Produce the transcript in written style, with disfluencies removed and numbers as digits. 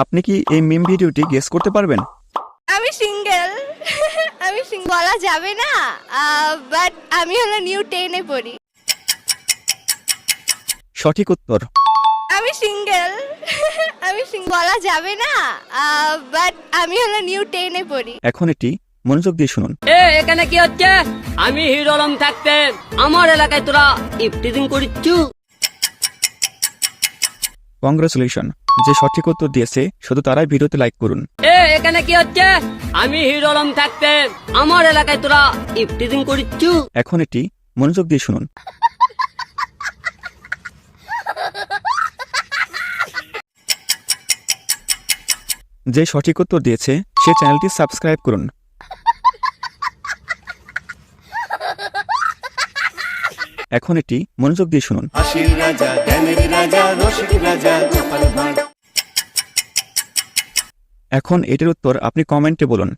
আপনি কি এই মিম ভিডিওটি গেস করতে পারবেন? আমি সিঙ্গেল। বলা যাবে না, বাট আমি হলো নিউ 10 এ পড়ি। সঠিক উত্তর। আমি সিঙ্গেল। বলা যাবে না, বাট আমি হলো নিউ 10 এ পড়ি। এখন এটি মনোযোগ দিয়ে শুনুন। এখানে কি হচ্ছে? আমি হিরো আলম থাকতে আমার এলাকায় তোরা ইফটিজিং করিচ্ছু। কংগ্রেচুলেশন, যে সঠিক উত্তর দিয়েছে শুধু তারাই ভিডিওতে লাইক করুন। এখানে কি হচ্ছে? আমি হিরো আলম থাকতে আমার এলাকায় তোরা ইফটিজিং করিচ্ছু। এখন এটি মনোযোগ দিয়ে শুনুন। যে সঠিক উত্তর দিয়েছে সে চ্যানেলটি সাবস্ক্রাইব করুন। এখন এটি মনোযোগ দিয়ে শুনুন। হাসির রাজা, জ্ঞানের রাজা, রসিক রাজা, গোপাল ভাঁড়। এখন এটির উত্তর আপনি কমেন্টে বলুন।